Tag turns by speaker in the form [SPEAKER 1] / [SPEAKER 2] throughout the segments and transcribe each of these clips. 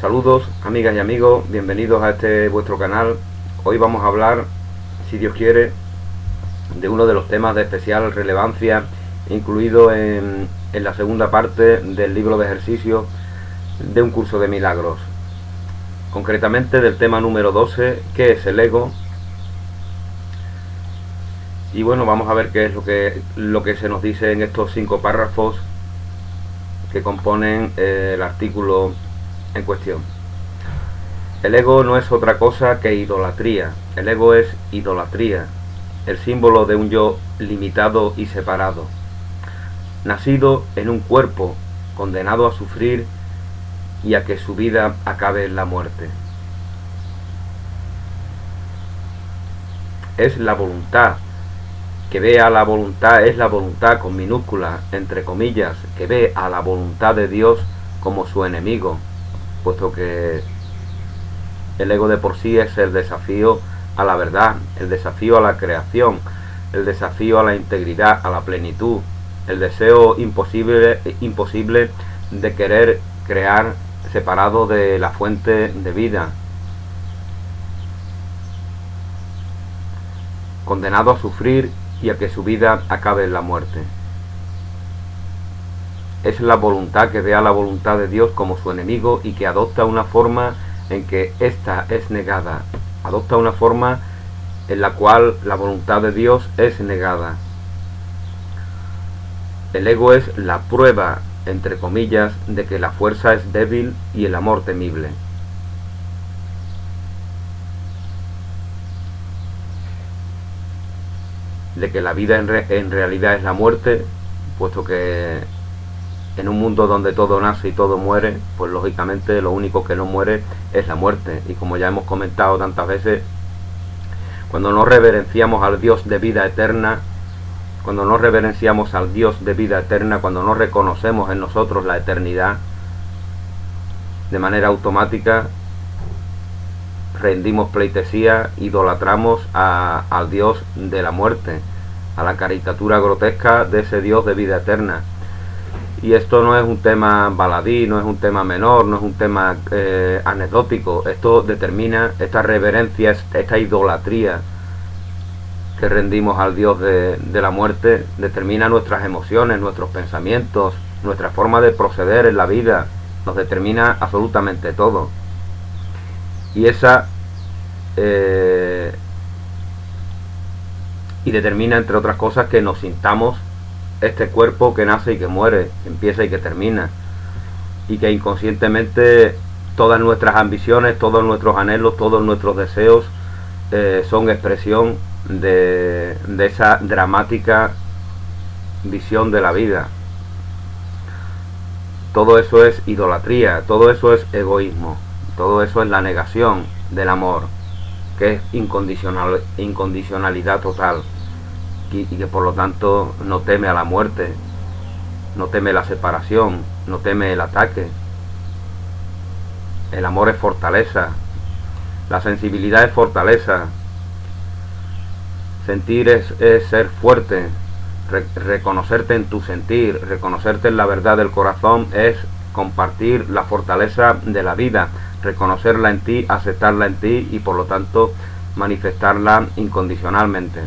[SPEAKER 1] Saludos amigas y amigos, bienvenidos a este vuestro canal. Hoy vamos a hablar, si Dios quiere, de uno de los temas de especial relevancia incluido en la segunda parte del libro de ejercicios de un curso de milagros. Concretamente del tema número 12, ¿qué es el ego? Y bueno, vamos a ver qué es lo que se nos dice en estos 5 párrafos que componen el artículo en cuestión. El ego no es otra cosa que idolatría. El ego es idolatría, el símbolo de un yo limitado y separado, nacido en un cuerpo, condenado a sufrir y a que su vida acabe en la muerte. Es la voluntad que ve a la voluntad, es la voluntad con minúsculas, entre comillas, que ve a la voluntad de Dios como su enemigo, puesto que el ego de por sí es el desafío a la verdad, el desafío a la creación, el desafío a la integridad, a la plenitud, el deseo imposible de querer crear separado de la fuente de vida, condenado a sufrir y a que su vida acabe en la muerte. Es la voluntad que ve a la voluntad de Dios como su enemigo y que adopta una forma en que ésta es negada, adopta una forma en la cual la voluntad de Dios es negada. El ego es la prueba, entre comillas, de que la fuerza es débil y el amor temible. De que la vida en realidad es la muerte, puesto que en un mundo donde todo nace y todo muere, pues lógicamente lo único que no muere es la muerte. Y como ya hemos comentado tantas veces, cuando no reverenciamos al Dios de vida eterna, cuando no reverenciamos al Dios de vida eterna, cuando no reconocemos en nosotros la eternidad, de manera automática rendimos pleitesía, idolatramos al Dios de la muerte, a la caricatura grotesca de ese Dios de vida eterna. Y esto no es un tema baladí, no es un tema menor, no es un tema anecdótico. Esto determina esta reverencia, esta idolatría que rendimos al Dios de la muerte, determina nuestras emociones, nuestros pensamientos, nuestra forma de proceder en la vida, nos determina absolutamente todo. Y y determina, entre otras cosas, que nos sintamos este cuerpo que nace y que muere, que empieza y que termina, y que inconscientemente todas nuestras ambiciones, todos nuestros anhelos, todos nuestros deseos son expresión de esa dramática visión de la vida. Todo eso es idolatría, todo eso es egoísmo, todo eso es la negación del amor, que es incondicionalidad total, y que por lo tanto no teme a la muerte, no teme la separación, no teme el ataque. El amor es fortaleza, la sensibilidad es fortaleza, sentir es ser fuerte, reconocerte en tu sentir, reconocerte en la verdad del corazón es compartir la fortaleza de la vida, reconocerla en ti, aceptarla en ti y por lo tanto manifestarla incondicionalmente.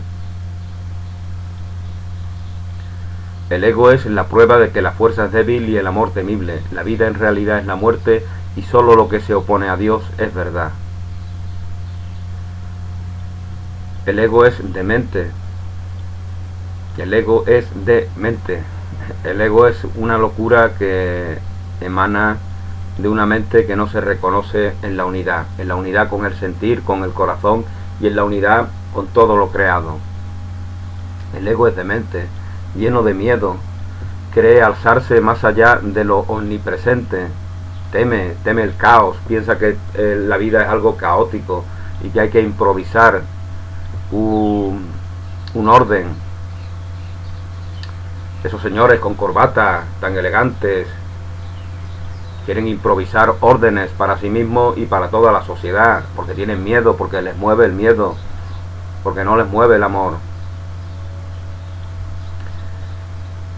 [SPEAKER 1] El ego es la prueba de que la fuerza es débil y el amor temible. La vida en realidad es la muerte y solo lo que se opone a Dios es verdad. El ego es demente. El ego es demente. El ego es una locura que emana de una mente que no se reconoce en la unidad con el sentir, con el corazón y en la unidad con todo lo creado. El ego es demente, lleno de miedo, cree alzarse más allá de lo omnipresente, teme el caos, piensa que la vida es algo caótico y que hay que improvisar un orden. Esos señores con corbata tan elegantes quieren improvisar órdenes para sí mismos y para toda la sociedad, porque tienen miedo, porque les mueve el miedo, porque no les mueve el amor.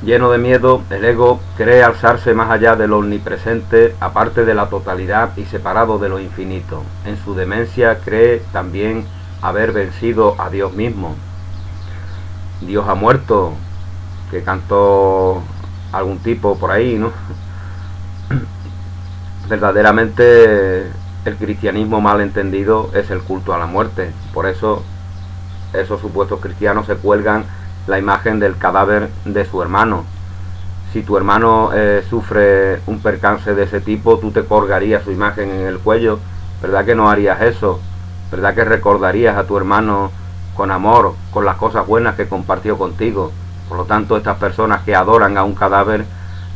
[SPEAKER 1] Lleno de miedo, el ego cree alzarse más allá de lo omnipresente, aparte de la totalidad y separado de lo infinito. En su demencia cree también haber vencido a Dios mismo. Dios ha muerto, que cantó algún tipo por ahí, ¿no? Verdaderamente el cristianismo mal entendido es el culto a la muerte. Por eso esos supuestos cristianos se cuelgan la imagen del cadáver de su hermano. Si tu hermano sufre un percance de ese tipo, tú te colgarías su imagen en el cuello. ¿Verdad que no harías eso? ¿Verdad que recordarías a tu hermano con amor, con las cosas buenas que compartió contigo? Por lo tanto, estas personas que adoran a un cadáver,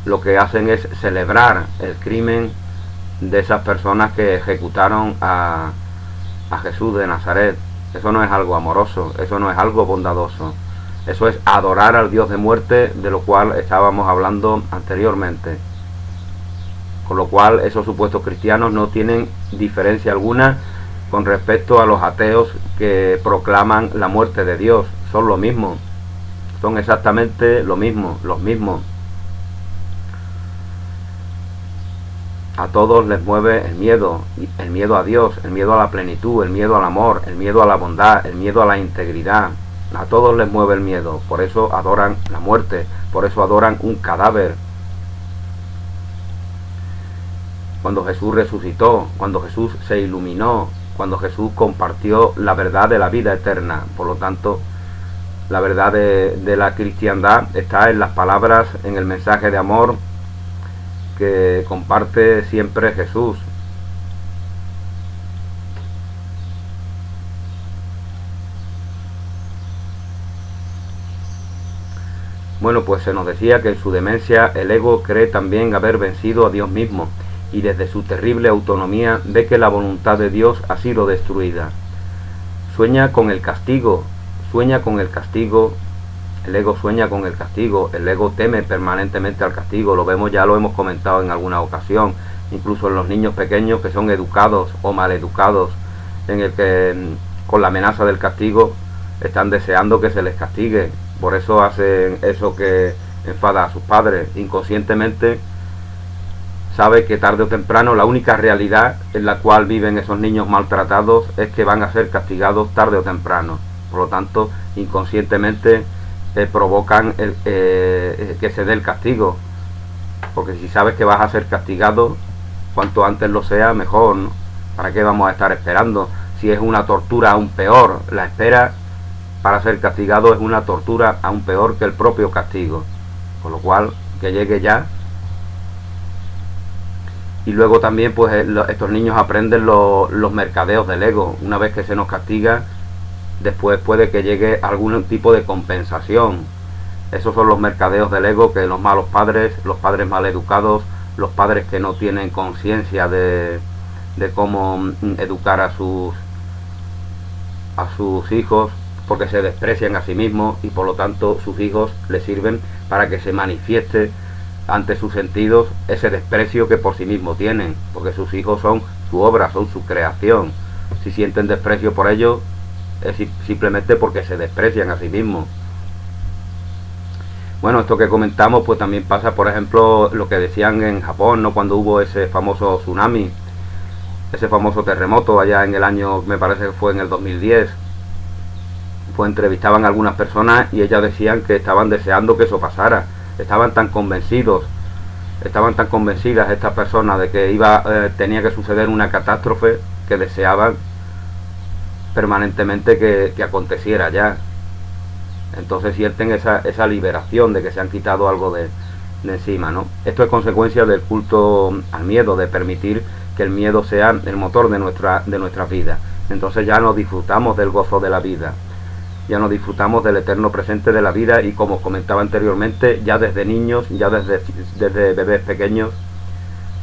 [SPEAKER 1] lo que hacen es celebrar el crimen de esas personas que ejecutaron a Jesús de Nazaret. Eso no es algo amoroso, eso no es algo bondadoso. Eso es adorar al Dios de muerte, de lo cual estábamos hablando anteriormente. Con lo cual, esos supuestos cristianos no tienen diferencia alguna con respecto a los ateos que proclaman la muerte de Dios. Son lo mismo. Son exactamente lo mismo, los mismos. A todos les mueve el miedo a Dios, el miedo a la plenitud, el miedo al amor, el miedo a la bondad, el miedo a la integridad. A todos les mueve el miedo, por eso adoran la muerte, por eso adoran un cadáver. Cuando Jesús resucitó, cuando Jesús se iluminó, cuando Jesús compartió la verdad de la vida eterna. Por lo tanto, la verdad de la cristiandad está en las palabras, en el mensaje de amor que comparte siempre Jesús. Bueno, pues se nos decía que en su demencia el ego cree también haber vencido a Dios mismo, y desde su terrible autonomía ve que la voluntad de Dios ha sido destruida. Sueña con el castigo, el ego sueña con el castigo, el ego teme permanentemente al castigo, lo vemos, ya lo hemos comentado en alguna ocasión, incluso en los niños pequeños que son educados o maleducados, en el que con la amenaza del castigo están deseando que se les castigue. Por eso hacen eso que enfada a sus padres. Inconscientemente sabe que tarde o temprano la única realidad en la cual viven esos niños maltratados es que van a ser castigados tarde o temprano. Por lo tanto, inconscientemente provocan que se dé el castigo. Porque si sabes que vas a ser castigado, cuanto antes lo sea, mejor, ¿no? ¿Para qué vamos a estar esperando? Si es una tortura aún peor, la espera para ser castigado es una tortura aún peor que el propio castigo. Con lo cual, que llegue ya. Y luego también, pues estos niños aprenden los mercadeos del ego. Una vez que se nos castiga, después puede que llegue algún tipo de compensación. Esos son los mercadeos del ego que los malos padres, los padres mal educados, los padres que no tienen conciencia de cómo educar a sus hijos, porque se desprecian a sí mismos y por lo tanto sus hijos les sirven para que se manifieste ante sus sentidos ese desprecio que por sí mismos tienen, porque sus hijos son su obra, son su creación. Si sienten desprecio por ellos, es simplemente porque se desprecian a sí mismos. Bueno, esto que comentamos pues también pasa, por ejemplo, lo que decían en Japón, ¿no? Cuando hubo ese famoso tsunami, ese famoso terremoto allá en el año, me parece que fue en el 2010, pues entrevistaban a algunas personas y ellas decían que estaban deseando que eso pasara. Estaban tan convencidas estas personas de que tenía que suceder una catástrofe, que deseaban permanentemente que aconteciera ya. Entonces sienten esa liberación de que se han quitado algo de encima, ¿no? Esto es consecuencia del culto al miedo, de permitir que el miedo sea el motor de nuestra vida. Entonces ya no disfrutamos del gozo de la vida, ya no disfrutamos del eterno presente de la vida, y como comentaba anteriormente, ya desde niños, ya desde bebés pequeños,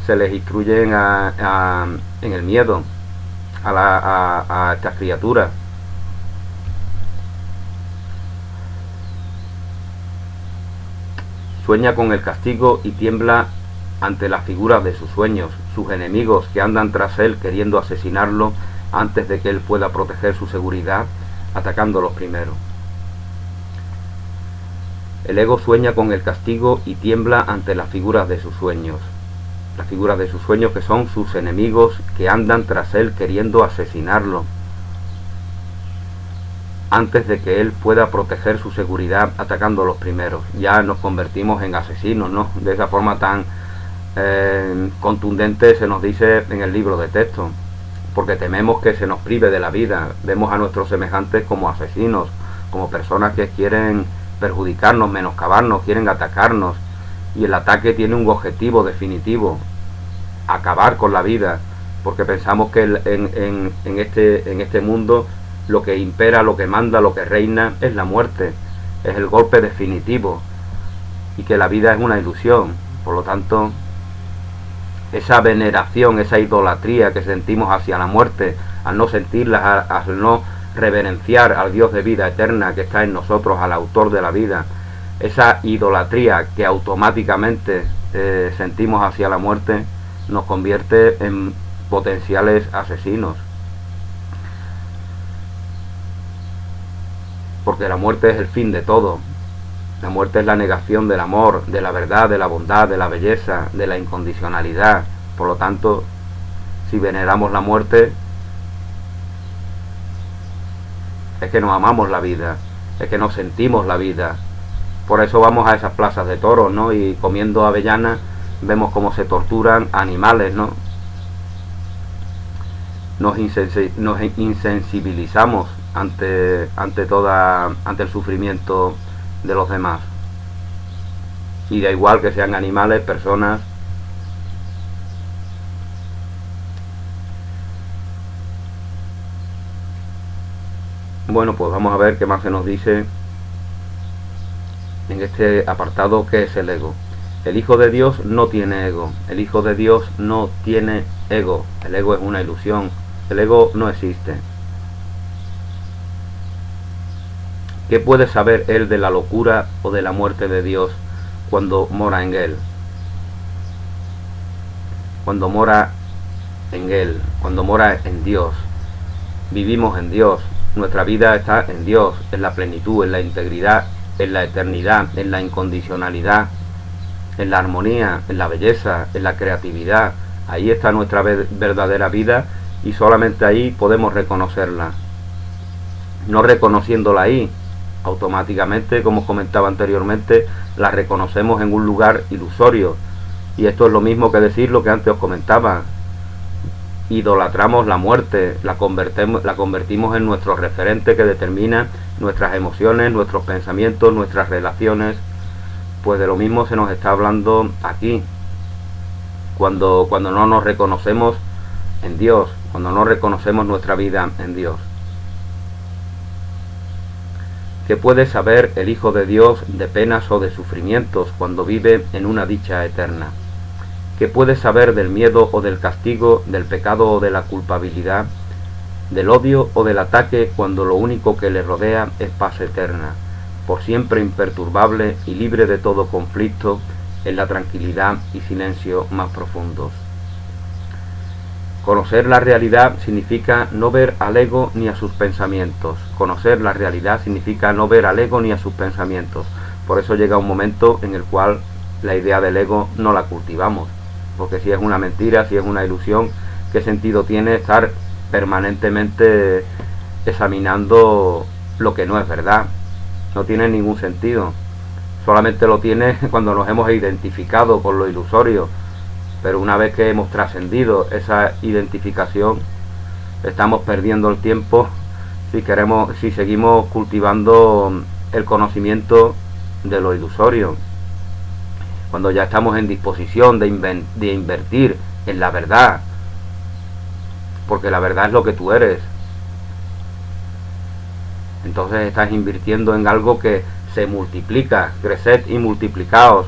[SPEAKER 1] se les instruyen en el miedo a estas criaturas. Sueña con el castigo y tiembla ante las figuras de sus sueños, sus enemigos que andan tras él queriendo asesinarlo antes de que él pueda proteger su seguridad, atacándolos primero. El ego sueña con el castigo y tiembla ante las figuras de sus sueños. Las figuras de sus sueños, que son sus enemigos, que andan tras él queriendo asesinarlo, antes de que él pueda proteger su seguridad atacando a los primeros. Ya nos convertimos en asesinos, ¿no? De esa forma tan contundente se nos dice en el libro de texto, porque tememos que se nos prive de la vida. Vemos a nuestros semejantes como asesinos, como personas que quieren perjudicarnos, menoscabarnos, quieren atacarnos, y el ataque tiene un objetivo definitivo: acabar con la vida, porque pensamos que en este mundo lo que impera, lo que manda, lo que reina es la muerte, es el golpe definitivo, y que la vida es una ilusión. Por lo tanto, esa veneración, esa idolatría que sentimos hacia la muerte, al no sentirla, al no reverenciar al Dios de vida eterna que está en nosotros, al autor de la vida, esa idolatría que automáticamente sentimos hacia la muerte, nos convierte en potenciales asesinos. Porque la muerte es el fin de todo. La muerte es la negación del amor, de la verdad, de la bondad, de la belleza, de la incondicionalidad. Por lo tanto, si veneramos la muerte, es que no amamos la vida, es que no sentimos la vida. Por eso vamos a esas plazas de toros, ¿no? Y comiendo avellanas vemos cómo se torturan animales, ¿no? Nos insensibilizamos ante el sufrimiento de los demás. Y da igual que sean animales, personas. Bueno, pues vamos a ver qué más se nos dice en este apartado, que es el ego. El Hijo de Dios no tiene ego. El Hijo de Dios no tiene ego. El ego es una ilusión. El ego no existe. ¿Qué puede saber él de la locura o de la muerte de Dios cuando mora en él? Cuando mora en él, cuando mora en Dios. Vivimos en Dios. Nuestra vida está en Dios, en la plenitud, en la integridad, en la eternidad, en la incondicionalidad, en la armonía, en la belleza, en la creatividad. Ahí está nuestra verdadera vida, y solamente ahí podemos reconocerla. No reconociéndola ahí, automáticamente, como comentaba anteriormente, la reconocemos en un lugar ilusorio. Y esto es lo mismo que decir lo que antes os comentaba: idolatramos la muerte, la convertimos en nuestro referente que determina nuestras emociones, nuestros pensamientos, nuestras relaciones. Pues de lo mismo se nos está hablando aquí, cuando no nos reconocemos en Dios, cuando no reconocemos nuestra vida en Dios. ¿Qué puede saber el Hijo de Dios de penas o de sufrimientos cuando vive en una dicha eterna? ¿Qué puede saber del miedo o del castigo, del pecado o de la culpabilidad, del odio o del ataque, cuando lo único que le rodea es paz eterna, por siempre imperturbable y libre de todo conflicto, en la tranquilidad y silencio más profundos? Conocer la realidad significa no ver al ego ni a sus pensamientos. Conocer la realidad significa no ver al ego ni a sus pensamientos. Por eso llega un momento en el cual la idea del ego no la cultivamos. Porque si es una mentira, si es una ilusión, ¿qué sentido tiene estar permanentemente examinando lo que no es verdad? No tiene ningún sentido. Solamente lo tiene cuando nos hemos identificado con lo ilusorio. Pero una vez que hemos trascendido esa identificación, estamos perdiendo el tiempo si seguimos cultivando el conocimiento de lo ilusorio. Cuando ya estamos en disposición de invertir en la verdad, porque la verdad es lo que tú eres, entonces estás invirtiendo en algo que se multiplica. Creced y multiplicaos.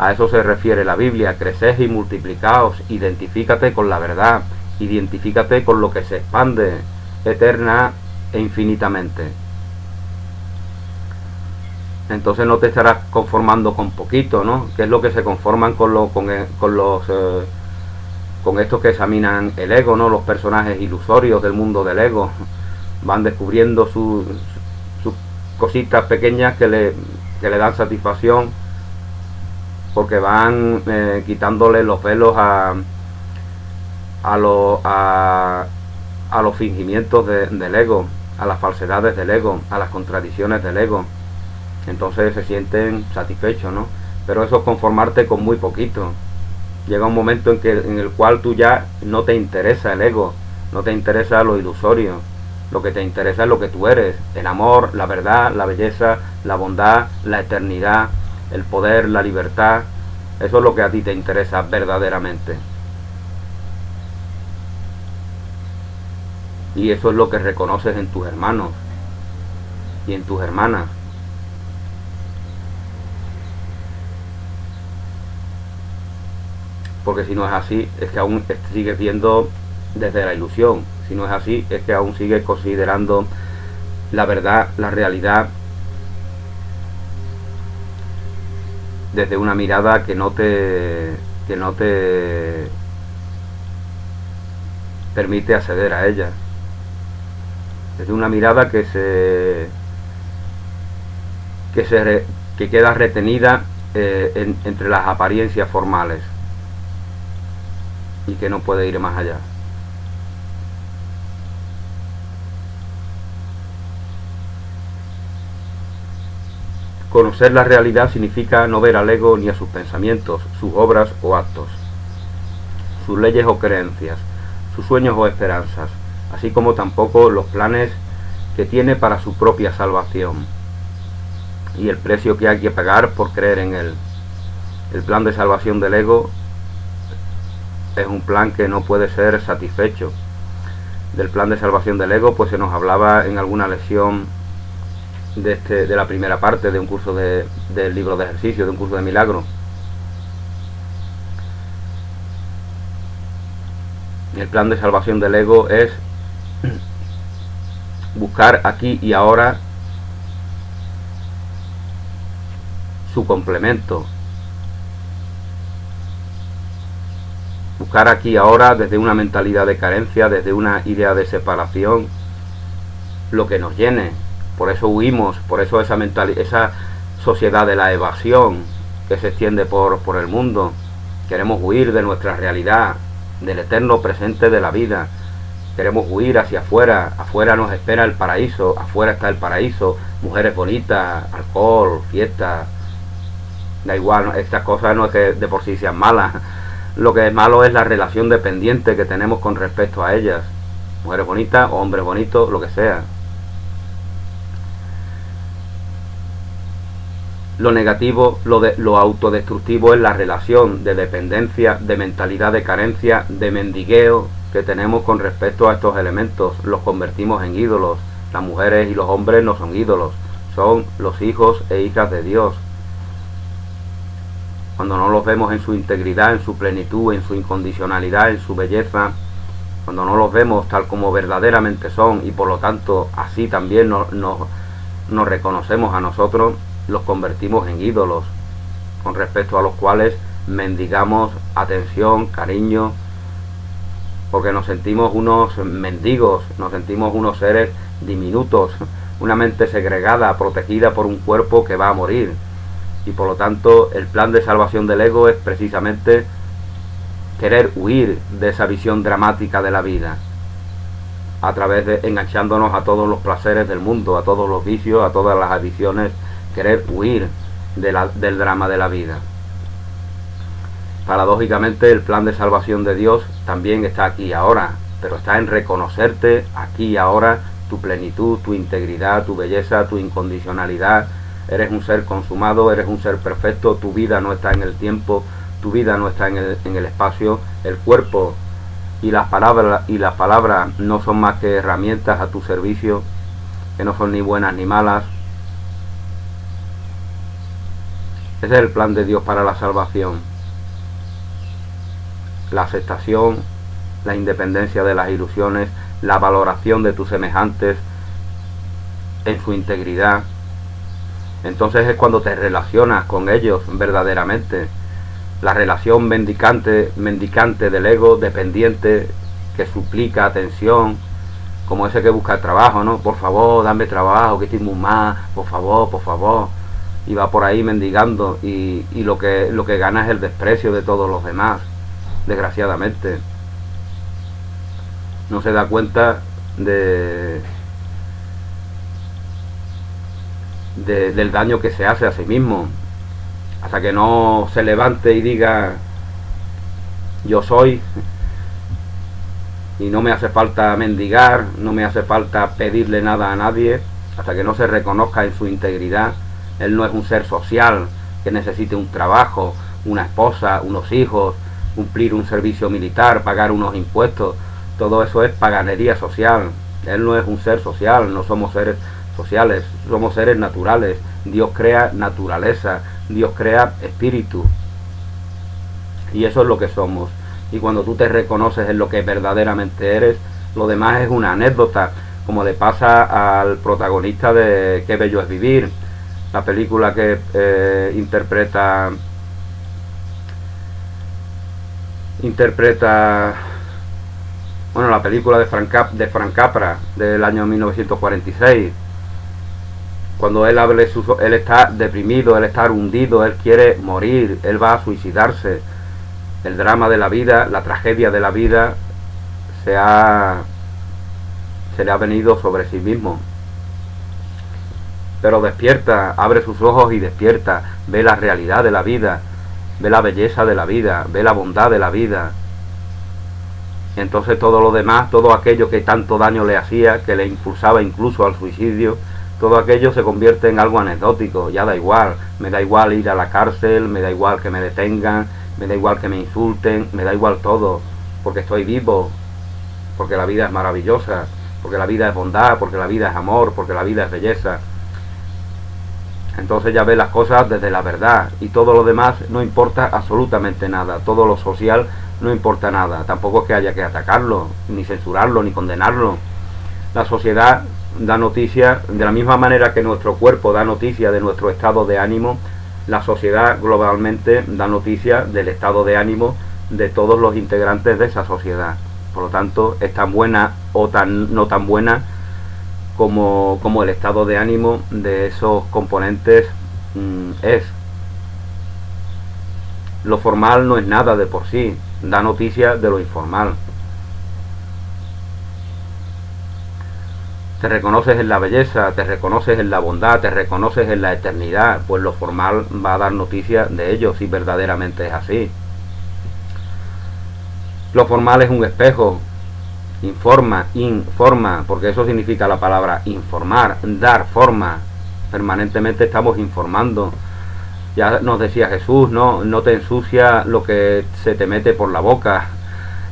[SPEAKER 1] A eso se refiere la Biblia: creced y multiplicaos. Identifícate con la verdad, identifícate con lo que se expande eterna e infinitamente. Entonces no te estarás conformando con poquito, ¿no? Que es lo que se conforman con estos que examinan el ego, ¿no? Los personajes ilusorios del mundo del ego van descubriendo sus cositas pequeñas que que le dan satisfacción, porque van quitándole los velos a los fingimientos del ego, a las falsedades del ego, a las contradicciones del ego. Entonces se sienten satisfechos, ¿no? Pero eso es conformarte con muy poquito. Llega un momento en el cual tú ya no te interesa el ego, no te interesa lo ilusorio. Lo que te interesa es lo que tú eres: el amor, la verdad, la belleza, la bondad, la eternidad, el poder, la libertad. Eso es lo que a ti te interesa verdaderamente. Y eso es lo que reconoces en tus hermanos y en tus hermanas. Porque si no es así, es que aún sigues viendo desde la ilusión. Si no es así, es que aún sigues considerando la verdad, la realidad, desde una mirada que no te permite acceder a ella. Desde una mirada que queda retenida entre las apariencias formales y que no puede ir más allá. Conocer la realidad significa no ver al ego ni a sus pensamientos, sus obras o actos, sus leyes o creencias, sus sueños o esperanzas, así como tampoco los planes que tiene para su propia salvación y el precio que hay que pagar por creer en él. El plan de salvación del ego es un plan que no puede ser satisfecho. Del plan de salvación del ego pues se nos hablaba en alguna lección de la primera parte de un curso del libro de ejercicio, de un curso de milagro. El plan de salvación del ego es buscar aquí y ahora su complemento. Buscar aquí y ahora desde una mentalidad de carencia, desde una idea de separación, lo que nos llene. Por eso huimos, por eso esa sociedad de la evasión que se extiende por el mundo. Queremos huir de nuestra realidad, del eterno presente de la vida. Queremos huir hacia afuera. Afuera nos espera el paraíso, afuera está el paraíso, mujeres bonitas, alcohol, fiesta. Da igual, estas cosas no es que de por sí sean malas. Lo que es malo es la relación dependiente que tenemos con respecto a ellas. Mujeres bonitas o hombres bonitos, lo que sea. Lo negativo, lo autodestructivo es la relación de dependencia, de mentalidad de carencia, de mendigueo que tenemos con respecto a estos elementos. Los convertimos en ídolos. Las mujeres y los hombres no son ídolos, son los hijos e hijas de Dios. Cuando no los vemos en su integridad, en su plenitud, en su incondicionalidad, en su belleza, cuando no los vemos tal como verdaderamente son y por lo tanto así también nos reconocemos a nosotros, los convertimos en ídolos, con respecto a los cuales mendigamos atención, cariño, porque nos sentimos unos mendigos, nos sentimos unos seres diminutos, una mente segregada, protegida por un cuerpo que va a morir. Y por lo tanto el plan de salvación del ego es precisamente querer huir de esa visión dramática de la vida, a través de enganchándonos a todos los placeres del mundo, a todos los vicios, a todas las adicciones, querer huir del drama de la vida. Paradójicamente el plan de salvación de Dios también está aquí y ahora, pero está en reconocerte aquí y ahora tu plenitud, tu integridad, tu belleza, tu incondicionalidad. Eres un ser consumado, eres un ser perfecto, tu vida no está en el tiempo, tu vida no está en el espacio, el cuerpo y las palabras no son más que herramientas a tu servicio, que no son ni buenas ni malas. Ese es el plan de Dios para la salvación. La aceptación, la independencia de las ilusiones, la valoración de tus semejantes en su integridad. Entonces es cuando te relacionas con ellos verdaderamente. La relación mendicante del ego, dependiente, que suplica atención, como ese que busca trabajo, ¿no? Por favor, dame trabajo, que estoy muy mal, por favor, por favor. y va por ahí mendigando y lo que gana es el desprecio de todos los demás, desgraciadamente. No se da cuenta del daño que se hace a sí mismo, hasta que no se levante y diga yo soy, y no me hace falta mendigar, no me hace falta pedirle nada a nadie, hasta que no se reconozca en su integridad. Él no es un ser social que necesite un trabajo, una esposa, unos hijos, cumplir un servicio militar, pagar unos impuestos. Todo eso es paganería social. Él no es un ser social, no somos seres sociales, somos seres naturales. Dios crea naturaleza, Dios crea espíritu, y eso es lo que somos. Y cuando tú te reconoces en lo que verdaderamente eres, lo demás es una anécdota, como le pasa al protagonista de Qué bello es vivir, la película que interpreta bueno, la película de Frank Capra del año 1946. Cuando él está deprimido, él está hundido, él quiere morir, él va a suicidarse. El drama de la vida, la tragedia de la vida se le ha venido sobre sí mismo. Pero despierta, abre sus ojos y despierta, ve la realidad de la vida, ve la belleza de la vida, ve la bondad de la vida. Y entonces todo lo demás, todo aquello que tanto daño le hacía, que le impulsaba incluso al suicidio, todo aquello se convierte en algo anecdótico. Ya da igual, me da igual ir a la cárcel, me da igual que me detengan, me da igual que me insulten, me da igual todo, porque estoy vivo, porque la vida es maravillosa, porque la vida es bondad, porque la vida es amor, porque la vida es belleza. Entonces ya ve las cosas desde la verdad, y todo lo demás no importa absolutamente nada, todo lo social no importa nada, tampoco es que haya que atacarlo, ni censurarlo, ni condenarlo. La sociedad da noticia, de la misma manera que nuestro cuerpo da noticia de nuestro estado de ánimo, la sociedad globalmente da noticia del estado de ánimo de todos los integrantes de esa sociedad. Por lo tanto, es tan buena o no tan buena como el estado de ánimo de esos componentes es. Lo formal no es nada de por sí, da noticia de lo informal. Te reconoces en la belleza, te reconoces en la bondad, te reconoces en la eternidad, pues lo formal va a dar noticia de ello si verdaderamente es así. Lo formal es un espejo, informa, porque eso significa la palabra informar, dar forma. Permanentemente estamos informando. Ya nos decía Jesús, no te ensucia lo que se te mete por la boca,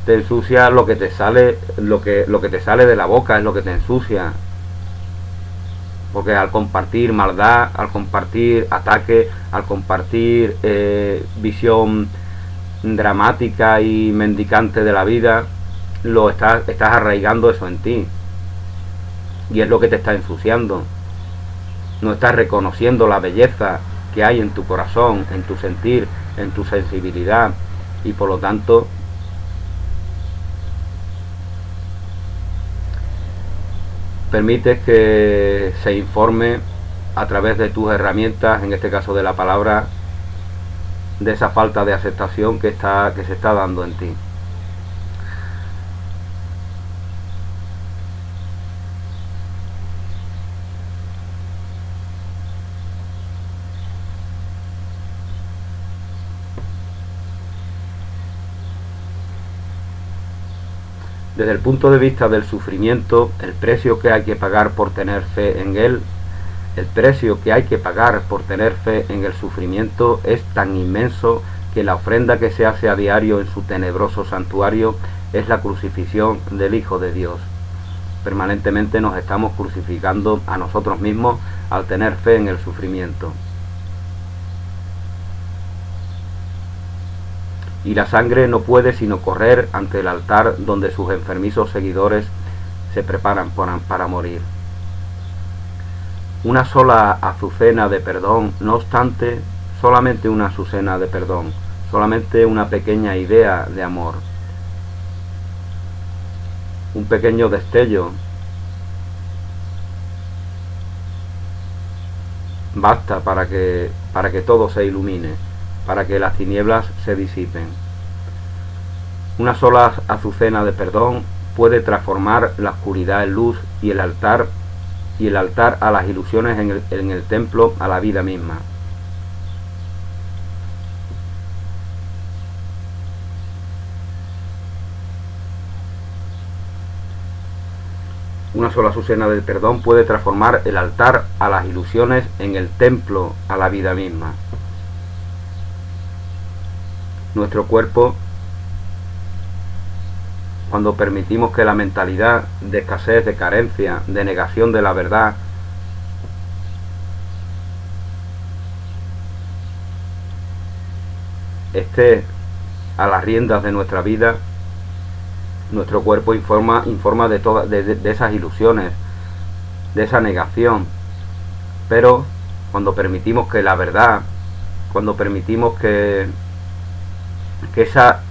[SPEAKER 1] te ensucia lo que te sale, lo que te sale de la boca es lo que te ensucia. Porque al compartir maldad, al compartir ataque, al compartir visión dramática y mendicante de la vida, estás arraigando eso en ti, y es lo que te está ensuciando. No estás reconociendo la belleza que hay en tu corazón, en tu sentir, en tu sensibilidad, y por lo tanto permites que se informe a través de tus herramientas, en este caso de la palabra, de esa falta de aceptación que se está dando en ti. Desde el punto de vista del sufrimiento, el precio que hay que pagar por tener fe en él, el precio que hay que pagar por tener fe en el sufrimiento es tan inmenso que la ofrenda que se hace a diario en su tenebroso santuario es la crucifixión del Hijo de Dios. Permanentemente nos estamos crucificando a nosotros mismos al tener fe en el sufrimiento. Y la sangre no puede sino correr ante el altar donde sus enfermizos seguidores se preparan para morir. Una sola azucena de perdón, no obstante, solamente una azucena de perdón, solamente una pequeña idea de amor, un pequeño destello basta para que todo se ilumine, para que las tinieblas se disipen. Una sola azucena de perdón puede transformar la oscuridad en luz y el altar a las ilusiones en el templo a la vida misma. Una sola azucena de perdón puede transformar el altar a las ilusiones en el templo a la vida misma. Nuestro cuerpo, cuando permitimos que la mentalidad de escasez, de carencia, de negación de la verdad esté a las riendas de nuestra vida, nuestro cuerpo informa de esas ilusiones, de esa negación. Pero cuando permitimos que la verdad, cuando permitimos que esa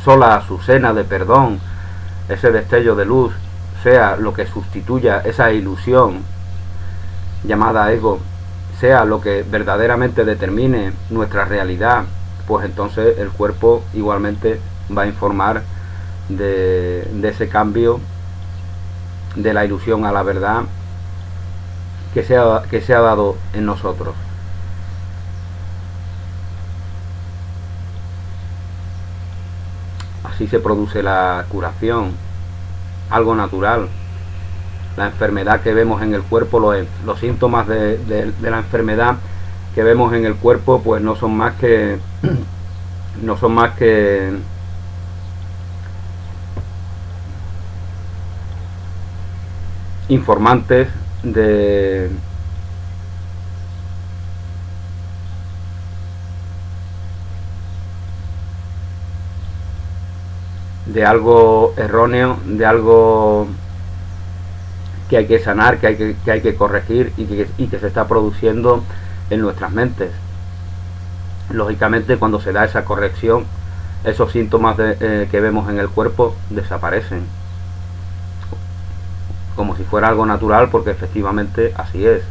[SPEAKER 1] sola azucena de perdón, ese destello de luz, sea lo que sustituya esa ilusión llamada ego, sea lo que verdaderamente determine nuestra realidad, pues entonces el cuerpo igualmente va a informar de ese cambio de la ilusión a la verdad que se ha dado en nosotros. Así se produce la curación, algo natural. La enfermedad que vemos en el cuerpo, los síntomas de la enfermedad que vemos en el cuerpo, pues no son más que informantes de algo erróneo, de algo que hay que sanar, que hay que corregir y que se está produciendo en nuestras mentes. Lógicamente, cuando se da esa corrección, esos síntomas que vemos en el cuerpo desaparecen, como si fuera algo natural, porque efectivamente así es.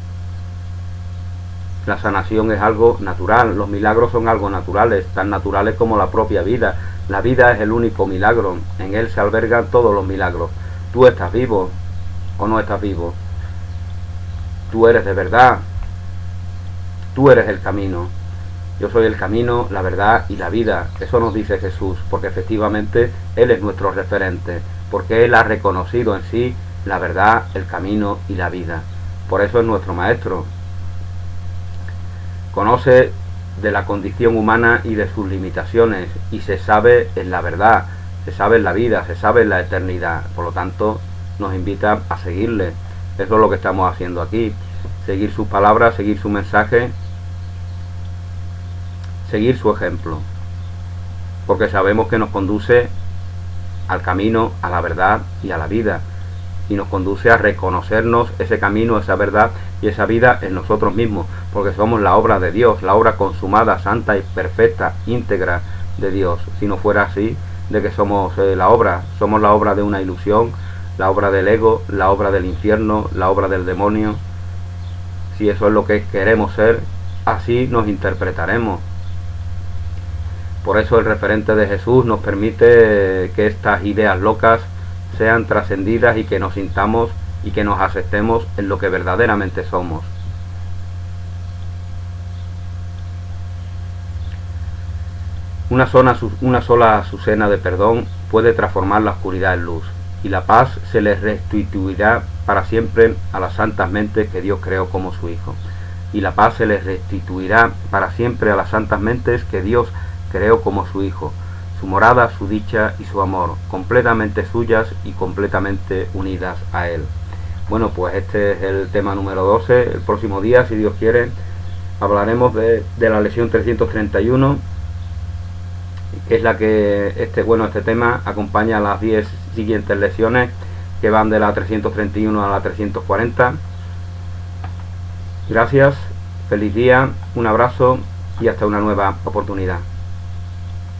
[SPEAKER 1] La sanación es algo natural, los milagros son algo naturales, tan naturales como la propia vida. La vida es el único milagro, en él se albergan todos los milagros. Tú estás vivo o no estás vivo, tú eres de verdad, tú eres el camino. Yo soy el camino, la verdad y la vida. Eso nos dice Jesús, porque efectivamente Él es nuestro referente, porque Él ha reconocido en sí la verdad, el camino y la vida. Por eso es nuestro maestro. Conoce de la condición humana y de sus limitaciones, y se sabe en la verdad, se sabe en la vida, se sabe en la eternidad. Por lo tanto, nos invita a seguirle. Eso es lo que estamos haciendo aquí. Seguir sus palabras, seguir su mensaje, seguir su ejemplo, porque sabemos que nos conduce al camino, a la verdad y a la vida, y nos conduce a reconocernos ese camino, esa verdad y esa vida en nosotros mismos, porque somos la obra de Dios, la obra consumada, santa y perfecta, íntegra de Dios. Si no fuera así, de que somos la obra de una ilusión, la obra del ego, la obra del infierno, la obra del demonio. Si eso es lo que queremos ser, así nos interpretaremos. Por eso el referente de Jesús nos permite que estas ideas locas sean trascendidas y que nos sintamos y que nos aceptemos en lo que verdaderamente somos. Una sola azucena de perdón puede transformar la oscuridad en luz, y la paz se les restituirá para siempre a las santas mentes que Dios creó como su Hijo. Y la paz se les restituirá para siempre a las santas mentes que Dios creó como su Hijo, su morada, su dicha y su amor, completamente suyas y completamente unidas a Él. Bueno, pues este es el tema número 12. El próximo día, si Dios quiere, hablaremos de la lección 331, que es la que este tema acompaña a las 10 siguientes lecciones, que van de la 331 a la 340. Gracias, feliz día, un abrazo y hasta una nueva oportunidad.